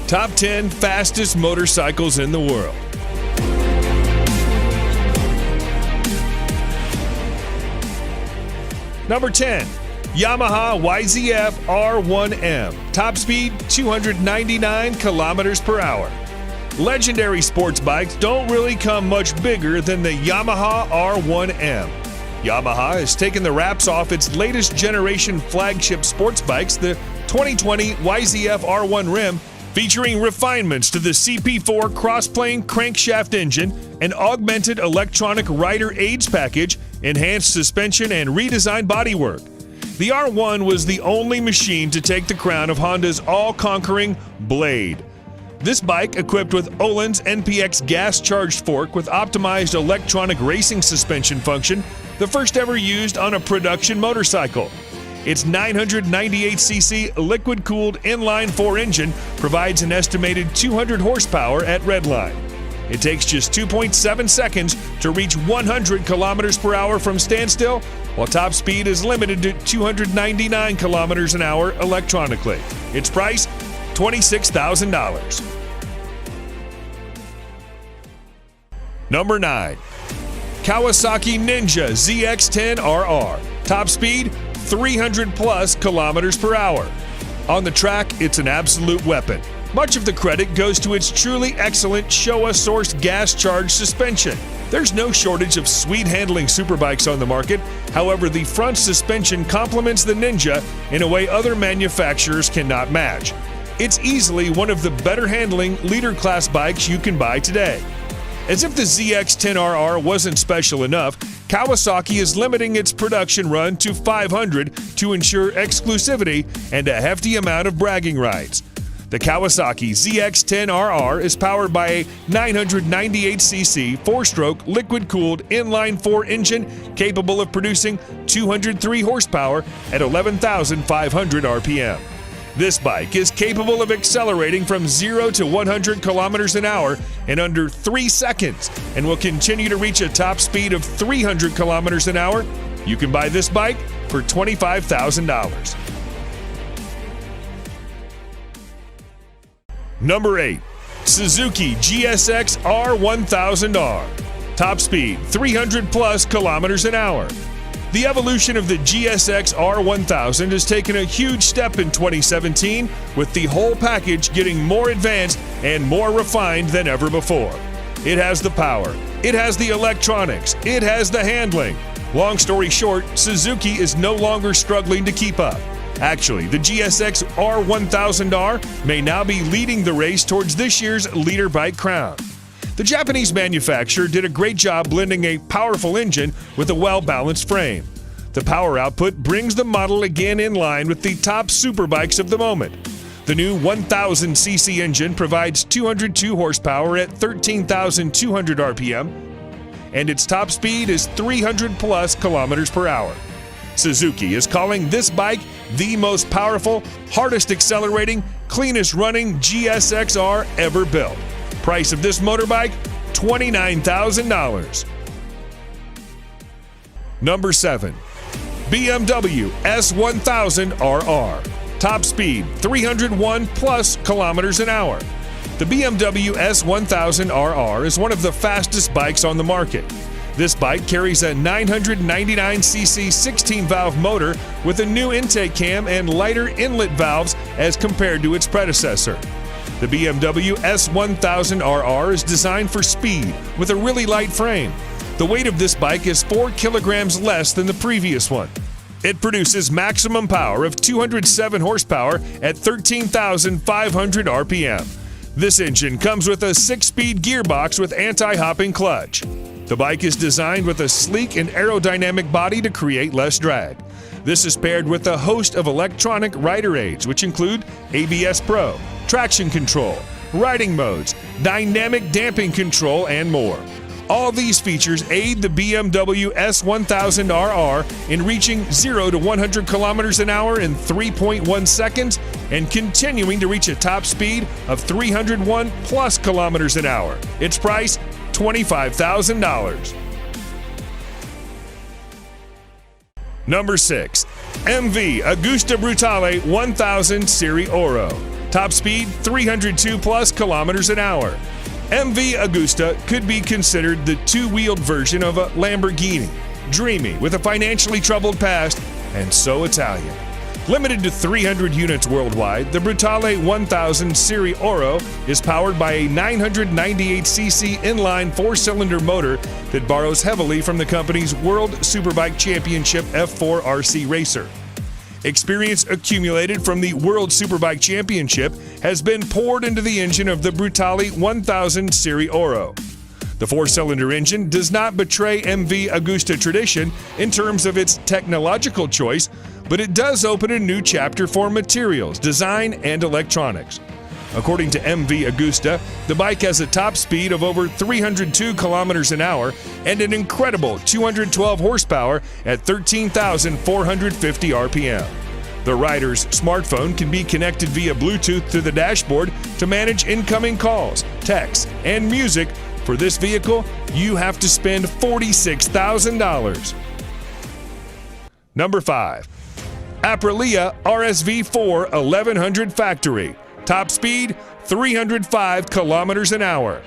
Top 10 fastest motorcycles in the world. Number 10, Yamaha YZF R1M. Top speed 299 kilometers per hour. Legendary sports bikes don't really come much bigger than the Yamaha R1M. Yamaha has taken the wraps off its latest generation flagship sports bikes, the 2020 YZF R1 Rim, featuring refinements to the CP4 cross-plane crankshaft engine, an augmented electronic rider aids package, enhanced suspension, and redesigned bodywork. The R1 was the only machine to take the crown of Honda's all-conquering Blade. This bike, equipped with Öhlins NPX gas-charged fork with optimized electronic racing suspension function, the first ever used on a production motorcycle. Its 998cc liquid-cooled inline-4 engine provides an estimated 200 horsepower at redline. It takes just 2.7 seconds to reach 100 kilometers per hour from standstill, while top speed is limited to 299 kilometers an hour electronically. Its price, $26,000. Number 9. Kawasaki Ninja ZX-10RR. Top speed, 300 plus kilometers per hour. On the track, it's an absolute weapon. Much of the credit goes to its truly excellent Showa-sourced gas-charged suspension. There's no shortage of sweet-handling superbikes on the market. However, the front suspension complements the Ninja in a way other manufacturers cannot match. It's easily one of the better-handling leader-class bikes you can buy today. As if the ZX-10RR wasn't special enough, Kawasaki is limiting its production run to 500 to ensure exclusivity and a hefty amount of bragging rights. The Kawasaki ZX-10RR is powered by a 998cc 4-stroke liquid-cooled inline-4 engine capable of producing 203 horsepower at 11,500 RPM. This bike is capable of accelerating from 0 to 100 kilometers an hour in under 3 seconds and will continue to reach a top speed of 300 kilometers an hour. You can buy this bike for $25,000. Number 8. Suzuki GSX R1000R. Top speed 300 plus kilometers an hour. The evolution of the GSX R1000 has taken a huge step in 2017, with the whole package getting more advanced and more refined than ever before. It has the power, it has the electronics, it has the handling. Long story short, Suzuki is no longer struggling to keep up. Actually, the GSX R1000R may now be leading the race towards this year's leader bike crown. The Japanese manufacturer did a great job blending a powerful engine with a well-balanced frame. The power output brings the model again in line with the top superbikes of the moment. The new 1000cc engine provides 202 horsepower at 13,200 RPM, and its top speed is 300 plus kilometers per hour. Suzuki is calling this bike the most powerful, hardest accelerating, cleanest running GSX-R ever built. Price of this motorbike, $29,000. Number 7. BMW S1000RR. Top speed 301 plus kilometers an hour. The BMW S1000RR is one of the fastest bikes on the market. This bike carries a 999cc 16-valve motor with a new intake cam and lighter inlet valves as compared to its predecessor. The BMW S1000RR is designed for speed with a really light frame. The weight of this bike is 4 kilograms less than the previous one. It produces maximum power of 207 horsepower at 13,500 RPM. This engine comes with a 6-speed gearbox with anti-hopping clutch. The bike is designed with a sleek and aerodynamic body to create less drag. This is paired with a host of electronic rider aids, which include ABS Pro, traction control, riding modes, dynamic damping control, and more. All these features aid the BMW S1000RR in reaching 0 to 100 kilometers an hour in 3.1 seconds and continuing to reach a top speed of 301 plus kilometers an hour. Its price, $25,000. Number 6. MV Agusta Brutale 1000 Serie Oro. Top speed, 302 plus kilometers an hour. MV Agusta could be considered the two-wheeled version of a Lamborghini. Dreamy, with a financially troubled past, and so Italian. Limited to 300 units worldwide, the Brutale 1000 Serie Oro is powered by a 998cc inline four-cylinder motor that borrows heavily from the company's World Superbike Championship F4 RC racer. Experience accumulated from the World Superbike Championship has been poured into the engine of the Brutale 1000 Serie Oro. The four-cylinder engine does not betray MV Agusta tradition in terms of its technological choice, but it does open a new chapter for materials, design, and electronics. According to MV Agusta, the bike has a top speed of over 302 kilometers an hour and an incredible 212 horsepower at 13,450 RPM. The rider's smartphone can be connected via Bluetooth to the dashboard to manage incoming calls, texts, and music. For this vehicle, you have to spend $46,000. Number 5. Aprilia RSV4 1100 Factory. Top speed, 305 kilometers an hour.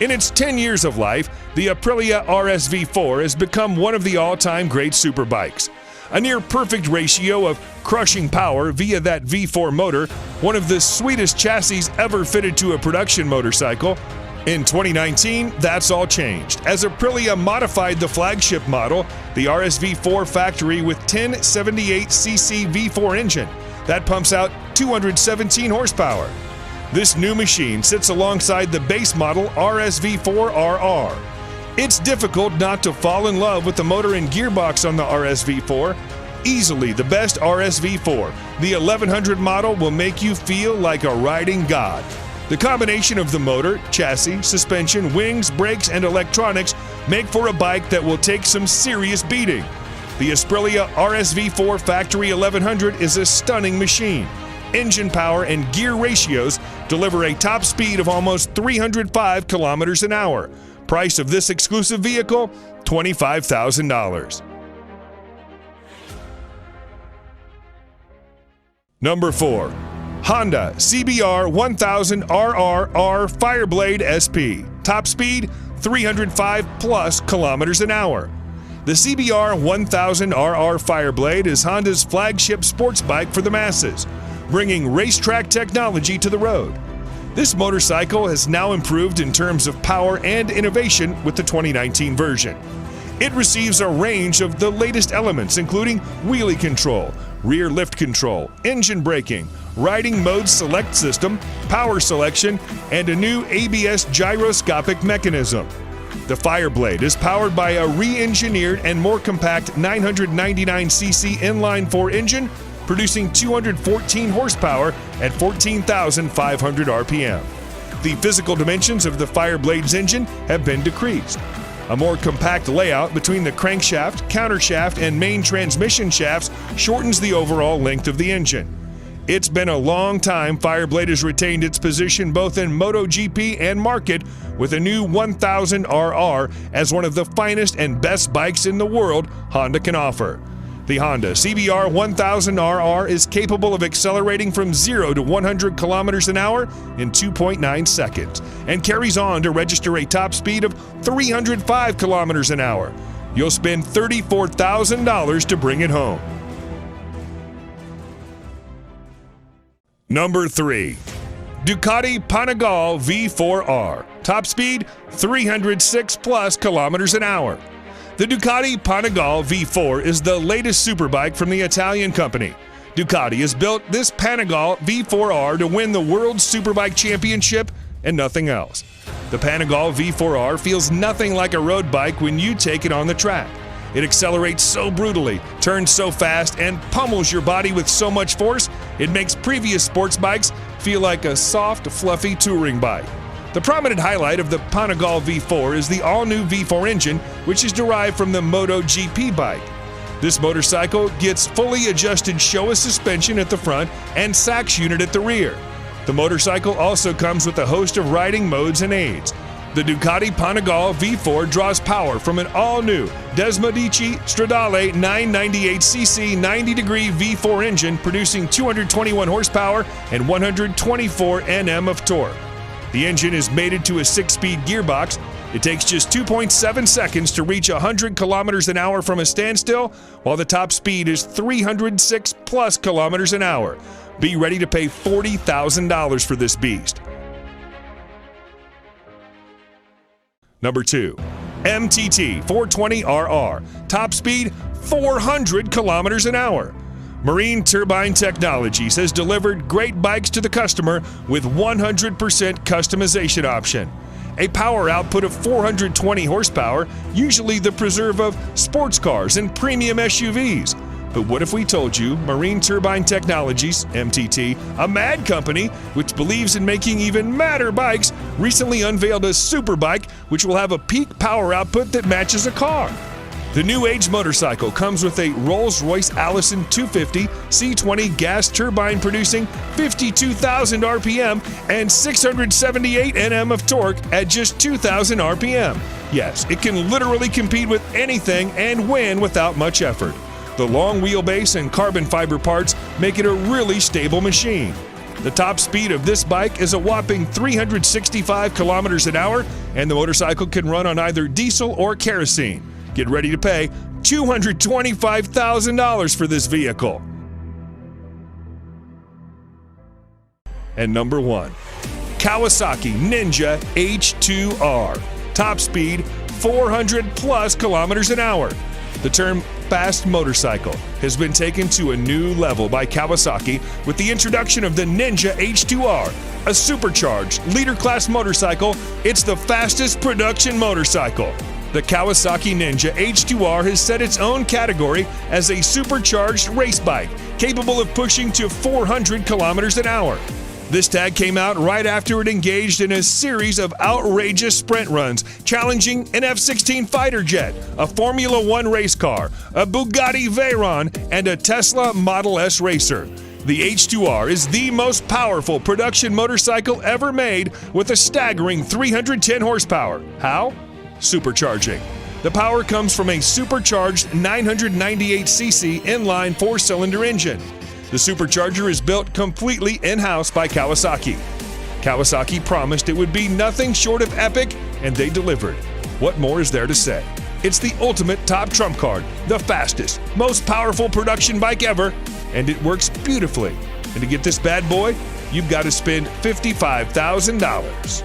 In its 10 years of life, the Aprilia RSV4 has become one of the all-time great superbikes. A near-perfect ratio of crushing power via that V4 motor, one of the sweetest chassis ever fitted to a production motorcycle. In 2019, that's all changed, as Aprilia modified the flagship model, the RSV4 Factory, with 1078cc V4 engine that pumps out 217 horsepower. This new machine sits alongside the base model RSV4 RR. It's difficult not to fall in love with the motor and gearbox on the RSV4. Easily the best RSV4, the 1100 model will make you feel like a riding god. The combination of the motor, chassis, suspension, wings, brakes, and electronics make for a bike that will take some serious beating. The Aprilia RSV4 Factory 1100 is a stunning machine. Engine power and gear ratios deliver a top speed of almost 305 kilometers an hour. Price of this exclusive vehicle, $25,000. Number 4. Honda CBR 1000 RRR Fireblade SP. Top speed, 305 plus kilometers an hour. The CBR 1000 RR Fireblade is Honda's flagship sports bike for the masses, bringing racetrack technology to the road. This motorcycle has now improved in terms of power and innovation with the 2019 version. It receives a range of the latest elements, including wheelie control, rear lift control, engine braking, riding mode select system, power selection, and a new ABS gyroscopic mechanism. The Fireblade is powered by a re-engineered and more compact 999cc inline-4 engine, producing 214 horsepower at 14,500 RPM. The physical dimensions of the Fireblade's engine have been decreased. A more compact layout between the crankshaft, countershaft, and main transmission shafts shortens the overall length of the engine. It's been a long time Fireblade has retained its position both in MotoGP and market, with a new 1000 RR as one of the finest and best bikes in the world Honda can offer. The Honda CBR 1000 RR is capable of accelerating from 0 to 100 kilometers an hour in 2.9 seconds and carries on to register a top speed of 305 kilometers an hour. You'll spend $34,000 to bring it home. Number 3. Ducati Panigale V4R. Top speed, 306 plus kilometers an hour. The Ducati Panigale V4 is the latest superbike from the Italian company. Ducati has built this Panigale V4R to win the World Superbike Championship and nothing else. The Panigale V4R feels nothing like a road bike when you take it on the track. It accelerates so brutally, turns so fast, and pummels your body with so much force, it makes previous sports bikes feel like a soft, fluffy touring bike. The prominent highlight of the Panigale V4 is the all-new V4 engine, which is derived from the MotoGP bike. This motorcycle gets fully adjusted Showa suspension at the front and Sachs unit at the rear. The motorcycle also comes with a host of riding modes and aids. The Ducati Panigale V4 draws power from an all-new Desmodici Stradale 998cc 90-degree V4 engine producing 221 horsepower and 124 Nm of torque. The engine is mated to a 6-speed gearbox. It takes just 2.7 seconds to reach 100 kilometers an hour from a standstill, while the top speed is 306 plus kilometers an hour. Be ready to pay $40,000 for this beast. Number 2, MTT 420RR, top speed 400 kilometers an hour. Marine Turbine Technologies has delivered great bikes to the customer with 100% customization option. A power output of 420 horsepower, usually the preserve of sports cars and premium SUVs. But what if we told you Marine Turbine Technologies, MTT, a mad company which believes in making even madder bikes, recently unveiled a super bike which will have a peak power output that matches a car. The new age motorcycle comes with a Rolls-Royce Allison 250 C20 gas turbine producing 52,000 RPM and 678 Nm of torque at just 2,000 RPM. Yes, it can literally compete with anything and win without much effort. The long wheelbase and carbon fiber parts make it a really stable machine. The top speed of this bike is a whopping 365 kilometers an hour, and the motorcycle can run on either diesel or kerosene. Get ready to pay $225,000 for this vehicle. And number 1, Kawasaki Ninja H2R, top speed 400 plus kilometers an hour. The term fast motorcycle has been taken to a new level by Kawasaki with the introduction of the Ninja H2R, a supercharged leader-class motorcycle. It's the fastest production motorcycle. The Kawasaki Ninja H2R has set its own category as a supercharged race bike, capable of pushing to 400 kilometers an hour. This tag came out right after it engaged in a series of outrageous sprint runs, challenging an F-16 fighter jet, a Formula One race car, a Bugatti Veyron, and a Tesla Model S racer. The H2R is the most powerful production motorcycle ever made with a staggering 310 horsepower. How? Supercharging. The power comes from a supercharged 998cc inline 4-cylinder engine. The supercharger is built completely in-house by Kawasaki. Kawasaki promised it would be nothing short of epic, and they delivered. What more is there to say? It's the ultimate top trump card, the fastest, most powerful production bike ever, and it works beautifully. And to get this bad boy, you've got to spend $55,000.